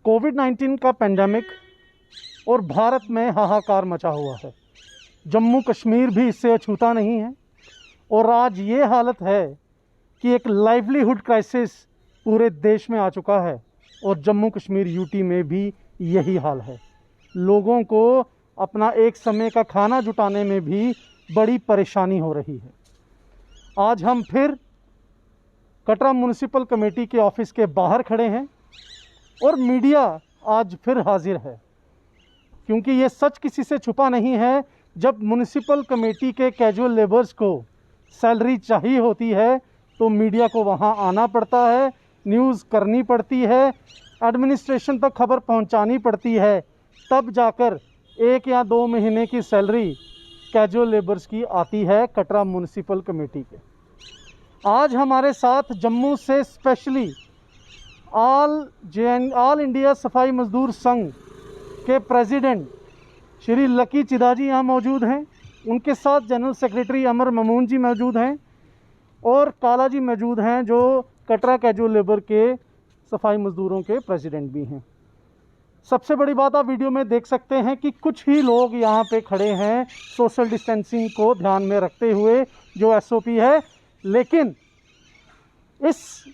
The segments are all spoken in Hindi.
कोविड-19 का पेंडेमिक और भारत में हाहाकार मचा हुआ है। जम्मू कश्मीर भी इससे अछूता नहीं है और आज ये हालत है कि एक लाइवलीहुड क्राइसिस पूरे देश में आ चुका है और जम्मू कश्मीर यूटी में भी यही हाल है। लोगों को अपना एक समय का खाना जुटाने में भी बड़ी परेशानी हो रही है। आज हम फिर कटरा म्युनिसिपल कमेटी के ऑफिस के बाहर खड़े हैं और मीडिया आज फिर हाजिर है, क्योंकि ये सच किसी से छुपा नहीं है। जब म्युनिसिपल कमेटी के कैजुअल लेबर्स को सैलरी चाहिए होती है तो मीडिया को वहाँ आना पड़ता है, न्यूज़ करनी पड़ती है, एडमिनिस्ट्रेशन तक खबर पहुँचानी पड़ती है, तब जाकर 1 या 2 महीने की सैलरी कैजुअल लेबर्स की आती है कटरा म्युनिसिपल कमेटी के। आज हमारे साथ जम्मू से स्पेशली ऑल इंडिया सफाई मजदूर संघ के प्रेसिडेंट श्री लकी चिदा जी यहाँ मौजूद हैं। उनके साथ जनरल सेक्रेटरी अमर ममून जी मौजूद हैं और काला जी मौजूद हैं, जो कटरा कैजुअल लेबर के सफाई मजदूरों के प्रेसिडेंट भी हैं। सबसे बड़ी बात आप वीडियो में देख सकते हैं कि कुछ ही लोग यहाँ पे खड़े हैं सोशल डिस्टेंसिंग को ध्यान में रखते हुए, जो एसओपी है। लेकिन इस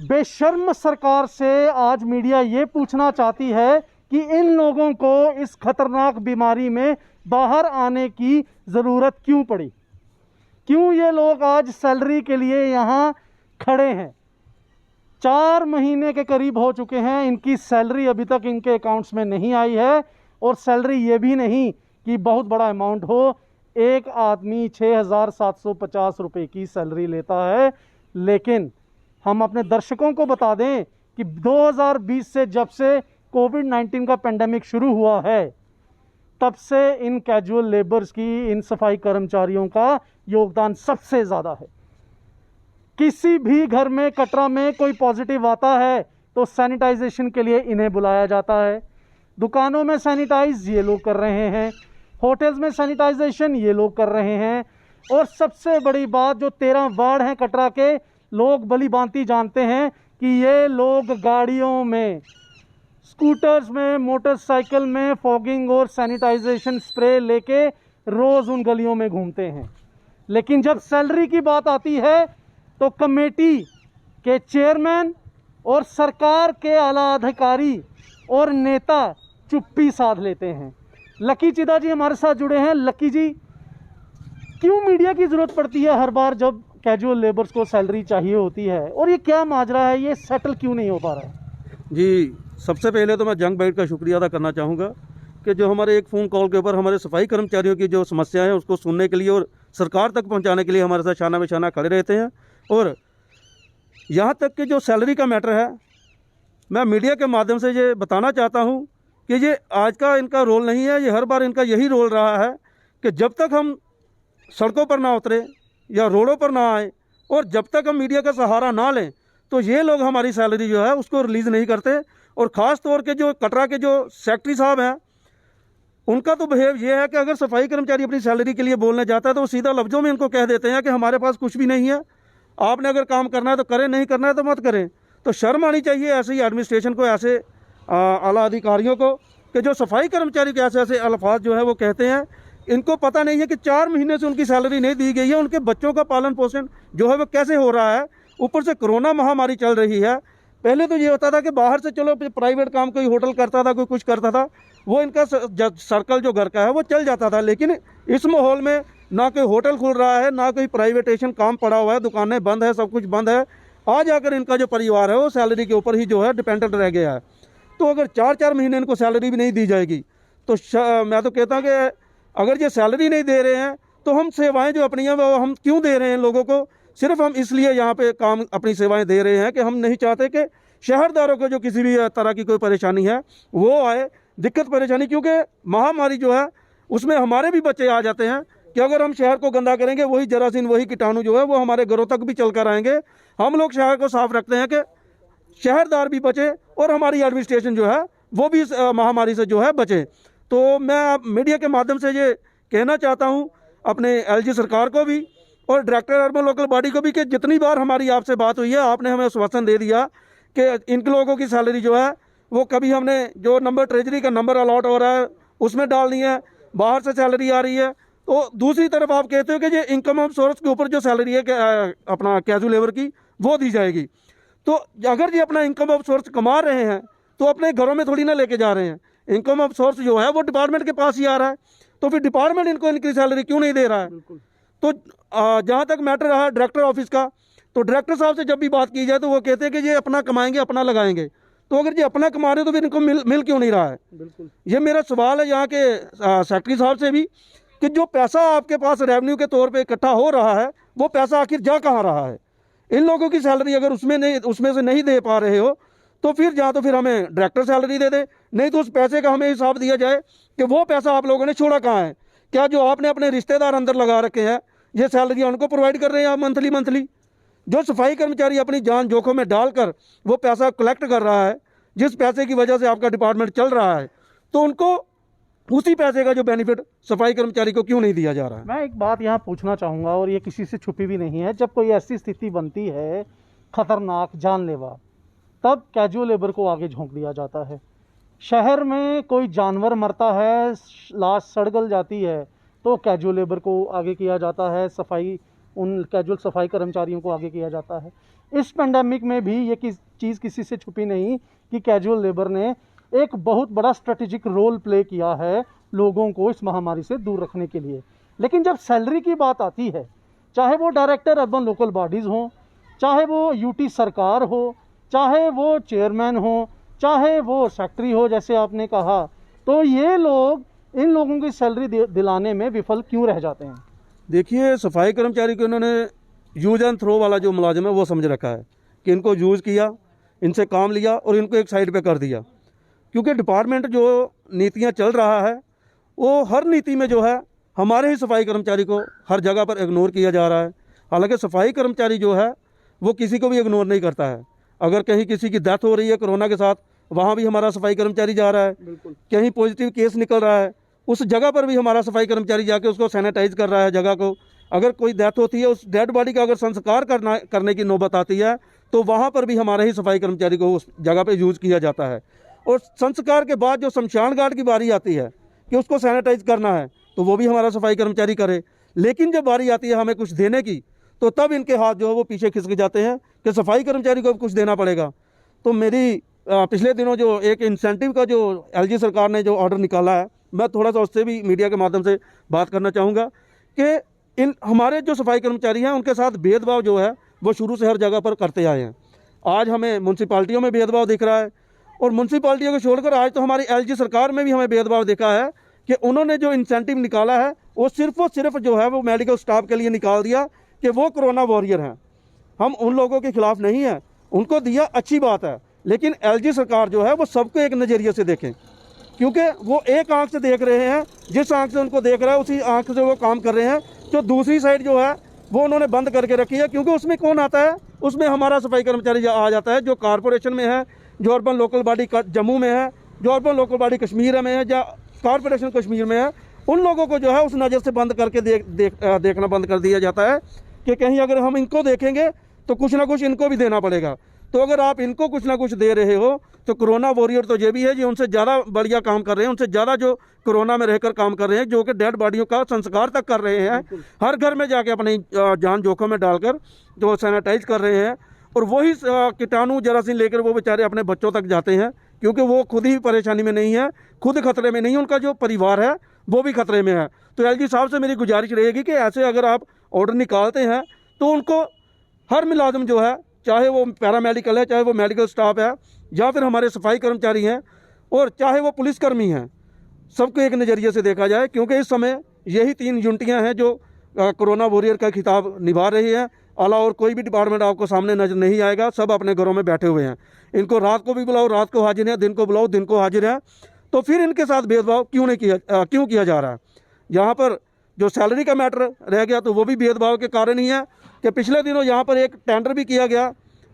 बेशर्म सरकार से आज मीडिया ये पूछना चाहती है कि इन लोगों को इस खतरनाक बीमारी में बाहर आने की ज़रूरत क्यों पड़ी, क्यों ये लोग आज सैलरी के लिए यहाँ खड़े हैं। 4 महीने के करीब हो चुके हैं, इनकी सैलरी अभी तक इनके अकाउंट्स में नहीं आई है और सैलरी ये भी नहीं कि बहुत बड़ा अमाउंट हो। एक आदमी 6,750 रुपये की सैलरी लेता है। लेकिन हम अपने दर्शकों को बता दें कि 2020 से जब से कोविड-19 का पेंडेमिक शुरू हुआ है, तब से इन कैजुअल लेबर्स की, इन सफाई कर्मचारियों का योगदान सबसे ज़्यादा है। किसी भी घर में कटरा में कोई पॉजिटिव आता है तो सैनिटाइजेशन के लिए इन्हें बुलाया जाता है। दुकानों में सैनिटाइज ये लोग कर रहे हैं, होटल्स में सैनिटाइजेशन ये लोग कर रहे हैं। और सबसे बड़ी बात, जो 13 वार्ड हैं कटरा के, लोग भली भांति जानते हैं कि ये लोग गाड़ियों में, स्कूटर्स में, मोटरसाइकिल में फॉगिंग और सैनिटाइजेशन स्प्रे लेके रोज़ उन गलियों में घूमते हैं। लेकिन जब सैलरी की बात आती है तो कमेटी के चेयरमैन और सरकार के आला अधिकारी और नेता चुप्पी साध लेते हैं। लकी चिदा जी हमारे साथ जुड़े हैं। लकी जी, क्यों मीडिया की ज़रूरत पड़ती है हर बार जब कैजुअल लेबर्स को सैलरी चाहिए होती है, और ये क्या माजरा है, ये सेटल क्यों नहीं हो पा रहा है? जी, सबसे पहले तो मैं जंग बैठ का शुक्रिया अदा करना चाहूँगा कि जो हमारे एक फ़ोन कॉल के ऊपर हमारे सफाई कर्मचारियों की जो समस्या है उसको सुनने के लिए और सरकार तक पहुंचाने के लिए हमारे साथ शाना बेशाना खड़े रहते हैं। और यहाँ तक कि जो सैलरी का मैटर है, मैं मीडिया के माध्यम से ये बताना चाहता हूँ कि ये आज का इनका रोल नहीं है, ये हर बार इनका यही रोल रहा है कि जब तक हम सड़कों पर ना उतरे या रोडों पर ना आए और जब तक हम मीडिया का सहारा ना लें, तो ये लोग हमारी सैलरी जो है उसको रिलीज़ नहीं करते। और ख़ास तौर के जो कटरा के जो सेक्रेटरी साहब हैं, उनका तो बिहेव ये है कि अगर सफाई कर्मचारी अपनी सैलरी के लिए बोलने जाता है तो वो सीधा लफ्ज़ों में इनको कह देते हैं कि हमारे पास कुछ भी नहीं है, आपने अगर काम करना है तो करें, नहीं करना है तो मत करें। तो शर्म आनी चाहिए ऐसे ही एडमिनिस्ट्रेशन को, ऐसे आला अधिकारियों को, कि जो सफाई कर्मचारी के ऐसे ऐसे अल्फाज जो है वो कहते हैं। इनको पता नहीं है कि 4 महीने से उनकी सैलरी नहीं दी गई है, उनके बच्चों का पालन पोषण जो है वो कैसे हो रहा है। ऊपर से कोरोना महामारी चल रही है। पहले तो ये होता था कि बाहर से चलो प्राइवेट काम कोई होटल करता था, कोई कुछ करता था, वो इनका सर्कल जो घर का है वो चल जाता था। लेकिन इस माहौल में ना कोई होटल खुल रहा है, ना कोई प्राइवेटेशन काम पड़ा हुआ है, दुकानें बंद है, सब कुछ बंद है। आज आकर इनका जो परिवार है वो सैलरी के ऊपर ही जो है डिपेंडेंट रह गया है। तो अगर 4-4 महीने इनको सैलरी भी नहीं दी जाएगी तो मैं तो कहता हूँ कि अगर ये सैलरी नहीं दे रहे हैं तो हम सेवाएं जो अपनी हैं वो हम क्यों दे रहे हैं लोगों को? सिर्फ हम इसलिए यहाँ पे काम अपनी सेवाएं दे रहे हैं कि हम नहीं चाहते कि शहरदारों को जो किसी भी तरह की कोई परेशानी है वो आए, दिक्कत परेशानी। क्योंकि महामारी जो है उसमें हमारे भी बच्चे आ जाते हैं कि अगर हम शहर को गंदा करेंगे, वही जरासीम, वही कीटाणु जो है वो हमारे घरों तक भी चल कर आएंगे। हम लोग शहर को साफ रखते हैं कि शहरदार भी बचे और हमारी एडमिनिस्ट्रेशन जो है वो भी इस महामारी से जो है बचे। तो मैं मीडिया के माध्यम से ये कहना चाहता हूँ अपने एलजी सरकार को भी और डायरेक्टर अर्बन लोकल बॉडी को भी कि जितनी बार हमारी आपसे बात हुई है, आपने हमें आश्वासन दे दिया कि इन लोगों की सैलरी जो है वो कभी हमने जो नंबर ट्रेजरी का नंबर अलॉट हो रहा है उसमें डालनी है, बाहर से सैलरी आ रही है। तो दूसरी तरफ आप कहते हो कि ये इनकम ऑफ सोर्स के ऊपर जो सैलरी है अपना कैजुअल लेबर की वो दी जाएगी। तो अगर ये अपना इनकम ऑफ सोर्स कमा रहे हैं तो अपने घरों में थोड़ी ना लेके जा रहे हैं। इनकम ऑफ सोर्स जो है वो डिपार्टमेंट के पास ही आ रहा है, तो फिर डिपार्टमेंट इनको इनकी सैलरी क्यों नहीं दे रहा है? तो जहाँ तक मैटर रहा डायरेक्टर ऑफिस का, तो डायरेक्टर साहब से जब भी बात की जाए तो वो कहते हैं कि ये अपना कमाएंगे अपना लगाएंगे। तो अगर ये अपना कमा रहे हो तो फिर इनको मिल क्यों नहीं रहा है? बिल्कुल। ये मेरा सवाल है यहाँ के सेक्रेटरी साहब से भी कि जो पैसा आपके पास रेवेन्यू के तौर पे इकट्ठा हो रहा है वो पैसा आखिर जा कहाँ रहा है? इन लोगों की सैलरी अगर उसमें से नहीं दे पा रहे हो तो फिर हमें डायरेक्टर सैलरी दे दे, नहीं तो उस पैसे का हमें हिसाब दिया जाए कि वो पैसा आप लोगों ने छोड़ा कहाँ है। क्या जो आपने अपने रिश्तेदार अंदर लगा रखे हैं ये सैलरी उनको प्रोवाइड कर रहे हैं आप मंथली? जो सफाई कर्मचारी अपनी जान जोखिम में डालकर वो पैसा कलेक्ट कर रहा है, जिस पैसे की वजह से आपका डिपार्टमेंट चल रहा है, तो उनको उसी पैसे का जो बेनिफिट सफाई कर्मचारी को क्यों नहीं दिया जा रहा है? मैं एक बात यहाँ पूछना चाहूँगा और ये किसी से छुपी भी नहीं है। जब कोई ऐसी स्थिति बनती है खतरनाक जानलेवा, तब कैजुअल लेबर को आगे झोंक दिया जाता है। शहर में कोई जानवर मरता है, लाश सड़ गल जाती है, तो कैजुअल लेबर को आगे किया जाता है, उन कैजुअल सफाई कर्मचारियों को आगे किया जाता है। इस पेंडेमिक में भी ये चीज़ किसी से छुपी नहीं कि कैजुअल लेबर ने एक बहुत बड़ा स्ट्रेटेजिक रोल प्ले किया है लोगों को इस महामारी से दूर रखने के लिए। लेकिन जब सैलरी की बात आती है, चाहे वो डायरेक्टर अर्बन लोकल बॉडीज़ हों, चाहे वो यूटी सरकार हो, चाहे वो चेयरमैन हो, चाहे वो सेक्रेटरी हो जैसे आपने कहा, तो ये लोग इन लोगों की सैलरी दिलाने में विफल क्यों रह जाते हैं? देखिए, सफाई कर्मचारी को इन्होंने यूज एंड थ्रो वाला जो मुलाजिम है वो समझ रखा है कि इनको यूज़ किया, इनसे काम लिया और इनको एक साइड पे कर दिया। क्योंकि डिपार्टमेंट जो नीतियां चल रहा है वो हर नीति में जो है हमारे ही सफाई कर्मचारी को हर जगह पर इग्नोर किया जा रहा है। हालांकि सफाई कर्मचारी जो है वो किसी को भी इग्नोर नहीं करता है। अगर कहीं किसी की डेथ हो रही है कोरोना के साथ, वहाँ भी हमारा सफाई कर्मचारी जा रहा है। कहीं पॉजिटिव केस निकल रहा है, उस जगह पर भी हमारा सफाई कर्मचारी जाके उसको सैनिटाइज कर रहा है जगह को। अगर कोई डेथ होती है, उस डेड बॉडी का अगर संस्कार करने की नौबत आती है, तो वहाँ पर भी हमारे ही सफाई कर्मचारी को उस जगह पर यूज़ किया जाता है। और संस्कार के बाद जो शमशान घाट की बारी आती है कि उसको सैनिटाइज करना है, तो वो भी हमारा सफाई कर्मचारी करे। लेकिन जब बारी आती है हमें कुछ देने की, तो तब इनके हाथ जो है वो पीछे खिसक जाते हैं कि सफाई कर्मचारी को कुछ देना पड़ेगा। तो मेरी पिछले दिनों जो एक इंसेंटिव का जो एलजी सरकार ने जो ऑर्डर निकाला है, मैं थोड़ा सा उससे भी मीडिया के माध्यम से बात करना चाहूँगा कि इन हमारे जो सफाई कर्मचारी हैं उनके साथ भेदभाव जो है वो शुरू से हर जगह पर करते आए हैं। आज हमें म्यूनसिपाल्टियों में भेदभाव दिख रहा है, और म्यूनसिपाल्टियों को छोड़कर आज तो हमारी एलजी सरकार में भी हमें भेदभाव देखा है कि उन्होंने जो इंसेंटिव निकाला है वो सिर्फ और सिर्फ जो है वो मेडिकल स्टाफ के लिए निकाल दिया कि वो कोरोना वॉरियर हैं। हम उन लोगों के खिलाफ नहीं हैं, उनको दिया अच्छी बात है, लेकिन एलजी सरकार जो है वो सबको एक नज़रिए से देखें, क्योंकि वो एक आंख से देख रहे हैं, जिस आंख से उनको देख रहा है उसी आंख से वो काम कर रहे हैं। जो दूसरी साइड जो है वो उन्होंने बंद करके रखी है, क्योंकि उसमें कौन आता है? उसमें हमारा सफाई कर्मचारी आ जाता है, जो कॉरपोरेशन में है, जो अर्बन लोकल बॉडी जम्मू में है, जो अर्बन लोकल बॉडी कश्मीर में है, या कॉरपोरेशन कश्मीर में है। उन लोगों को जो है उस नज़र से बंद करके देखना बंद कर दिया जाता है कि कहीं अगर हम इनको देखेंगे तो कुछ ना कुछ इनको भी देना पड़ेगा। तो अगर आप इनको कुछ ना कुछ दे रहे हो तो कोरोना वॉरियर तो ये भी है जो उनसे ज़्यादा बढ़िया काम कर रहे हैं, उनसे ज़्यादा जो कोरोना में रहकर काम कर रहे हैं, जो कि डेड बॉडियों का संस्कार तक कर रहे हैं, हर घर में जाके अपनी जान जोखिम में डालकर जो सैनिटाइज कर रहे हैं। और वही कीटाणु जरासीम लेकर वो बेचारे अपने बच्चों तक जाते हैं, क्योंकि वो खुद ही परेशानी में नहीं है, खुद खतरे में नहीं है, उनका जो परिवार है वो भी खतरे में है। तो एलजी साहब से मेरी गुजारिश रहेगी कि ऐसे अगर आप ऑर्डर निकालते हैं तो उनको हर मुलाजिम जो है, चाहे वो पैरामेडिकल है, चाहे वो मेडिकल स्टाफ है, या फिर हमारे सफाई कर्मचारी हैं, और चाहे वो पुलिसकर्मी हैं, सबको एक नज़रिए से देखा जाए। क्योंकि इस समय यही 3 यूनिटियाँ हैं जो कोरोना वॉरियर का खिताब निभा रही है। आला और कोई भी डिपार्टमेंट आपको सामने नजर नहीं आएगा, सब अपने घरों में बैठे हुए हैं। इनको रात को भी बुलाओ रात को हाजिर है, दिन को बुलाओ दिन को हाजिर है। तो फिर इनके साथ भेदभाव क्यों किया जा रहा है? यहाँ पर जो सैलरी का मैटर रह गया तो वो भी भेदभाव के कारण ही है कि पिछले दिनों यहाँ पर एक टेंडर भी किया गया,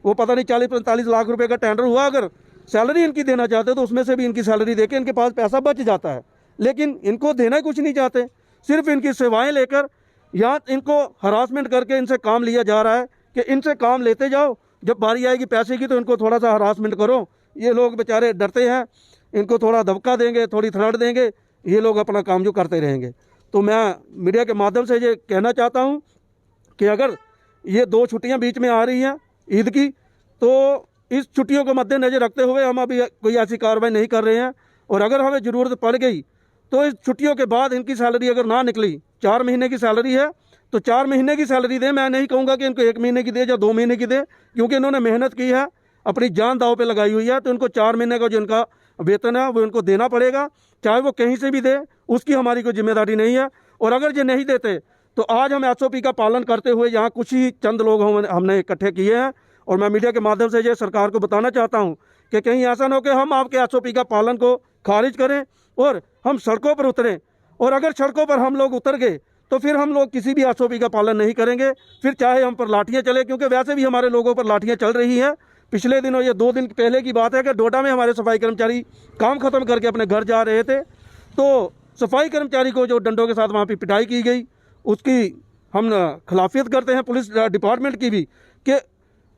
वो पता नहीं 40-45 लाख रुपए का टेंडर हुआ। अगर सैलरी इनकी देना चाहते तो उसमें से भी इनकी सैलरी देके इनके पास पैसा बच जाता है, लेकिन इनको देना कुछ नहीं चाहते, सिर्फ इनकी सेवाएं लेकर या इनको हरासमेंट करके इनसे काम लिया जा रहा है कि इनसे काम लेते जाओ, जब बारी आएगी पैसे की तो इनको थोड़ा सा हरासमेंट करो, ये लोग बेचारे डरते हैं, इनको थोड़ा धक्का देंगे, थोड़ी थ्रेट देंगे, ये लोग अपना काम जो करते रहेंगे। तो मैं मीडिया के माध्यम से ये कहना चाहता हूँ कि अगर ये 2 छुट्टियाँ बीच में आ रही हैं ईद की, तो इस छुट्टियों को मद्देनज़र रखते हुए हम अभी कोई ऐसी कार्रवाई नहीं कर रहे हैं। और अगर हमें ज़रूरत पड़ गई तो इस छुट्टियों के बाद इनकी सैलरी अगर ना निकली, 4 महीने की सैलरी है तो 4 महीने की सैलरी दें। मैं नहीं कहूँगा कि इनको 1 महीने की दे या 2 महीने की दे, क्योंकि इन्होंने मेहनत की है, अपनी जान दांव पे लगाई हुई है। तो इनको 4 महीने का जो इनका वेतन है वो इनको देना पड़ेगा, चाहे वो कहीं से भी दे, उसकी हमारी कोई जिम्मेदारी नहीं है। और अगर ये नहीं देते तो आज हम SOP का पालन करते हुए यहाँ कुछ ही चंद लोग हमने इकट्ठे किए हैं। और मैं मीडिया के माध्यम से ये सरकार को बताना चाहता हूँ कि कहीं ऐसा ना हो कि हम आपके SOP का पालन को खारिज करें और हम सड़कों पर उतरें। और अगर सड़कों पर हम लोग उतर गए तो फिर हम लोग किसी भी SOP का पालन नहीं करेंगे, फिर चाहे हम पर लाठियाँ चले, क्योंकि वैसे भी हमारे लोगों पर लाठियाँ चल रही हैं। पिछले दिनों, ये 2 दिन पहले की बात है कि डोडा में हमारे सफाई कर्मचारी काम ख़त्म करके अपने घर जा रहे थे, तो सफाई कर्मचारी को जो डंडों के साथ वहाँ पर पिटाई की गई, उसकी हम खिलाफियत करते हैं पुलिस डिपार्टमेंट की भी, कि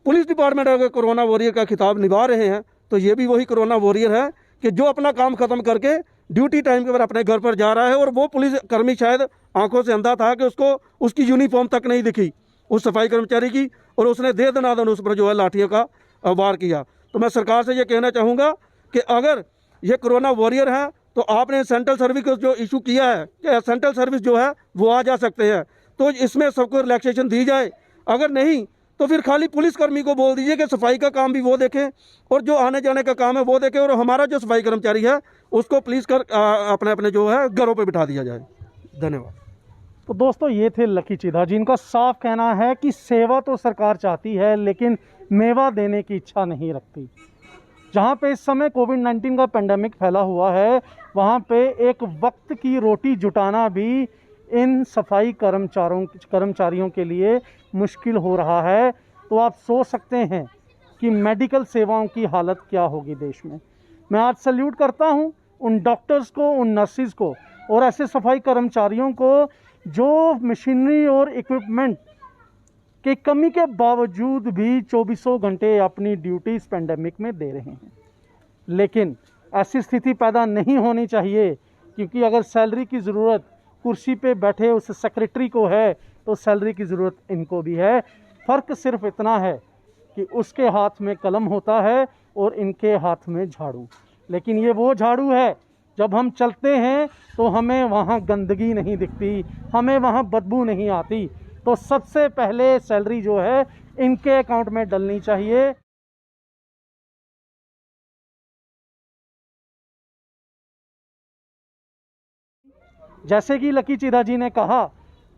पुलिस डिपार्टमेंट अगर कोरोना वॉरियर का खिताब निभा रहे हैं तो ये भी वही कोरोना वॉरियर है कि जो अपना काम ख़त्म करके ड्यूटी टाइम के बाद अपने घर पर जा रहा है। और वो पुलिस कर्मी शायद आंखों से अंधा था कि उसको उसकी यूनिफॉर्म तक नहीं दिखी उस सफाई कर्मचारी की, और उसने दे दनादन उस पर जो है लाठियों का वार किया। तो मैं सरकार से ये कहना चाहूँगा कि अगर ये कोरोना वॉरियर है तो आपने सेंट्रल सर्विस को जो इशू किया है कि सेंट्रल सर्विस जो है वो आ जा सकते हैं, तो इसमें सबको रिलैक्सेशन दी जाए। अगर नहीं तो फिर खाली पुलिसकर्मी को बोल दीजिए कि सफाई का काम भी वो देखें और जो आने जाने का काम है वो देखें, और हमारा जो सफाई कर्मचारी है उसको प्लीज़ कर अपने अपने जो है घरों पे बिठा दिया जाए। धन्यवाद। तो दोस्तों, ये थे लकी चिदा, जिनका साफ कहना है कि सेवा तो सरकार चाहती है लेकिन मेवा देने की इच्छा नहीं रखती। जहाँ पे इस समय कोविड-19 का पेंडेमिक फैला हुआ है, वहाँ पे एक वक्त की रोटी जुटाना भी इन सफाई कर्मचारियों के लिए मुश्किल हो रहा है। तो आप सोच सकते हैं कि मेडिकल सेवाओं की हालत क्या होगी देश में। मैं आज सल्यूट करता हूं उन डॉक्टर्स को, उन नर्सिस को और ऐसे सफाई कर्मचारियों को जो मशीनरी और इक्विपमेंट की कमी के बावजूद भी 24 घंटे अपनी ड्यूटी इस पेंडेमिक में दे रहे हैं। लेकिन ऐसी स्थिति पैदा नहीं होनी चाहिए, क्योंकि अगर सैलरी की ज़रूरत कुर्सी पे बैठे उस सेक्रेटरी को है तो सैलरी की ज़रूरत इनको भी है। फ़र्क सिर्फ इतना है कि उसके हाथ में कलम होता है और इनके हाथ में झाड़ू। लेकिन ये वो झाड़ू है, जब हम चलते हैं तो हमें वहाँ गंदगी नहीं दिखती, हमें वहाँ बदबू नहीं आती। तो सबसे पहले सैलरी जो है इनके अकाउंट में डलनी चाहिए। जैसे कि लकी चिदा जी ने कहा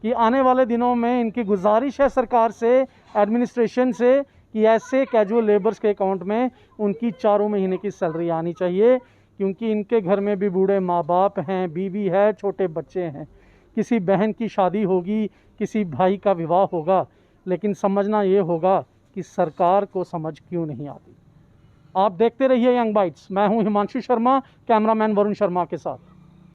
कि आने वाले दिनों में इनकी गुजारिश है सरकार से, एडमिनिस्ट्रेशन से, कि ऐसे कैजुअल लेबर्स के अकाउंट में उनकी 4 महीने की सैलरी आनी चाहिए, क्योंकि इनके घर में भी बूढ़े माँ बाप हैं, बीवी है, छोटे बच्चे हैं। किसी बहन की शादी होगी, किसी भाई का विवाह होगा, लेकिन समझना ये होगा कि सरकार को समझ क्यों नहीं आती। आप देखते रहिए यंग बाइट्स। मैं हूँ हिमांशु शर्मा, कैमरामैन वरुण शर्मा के साथ।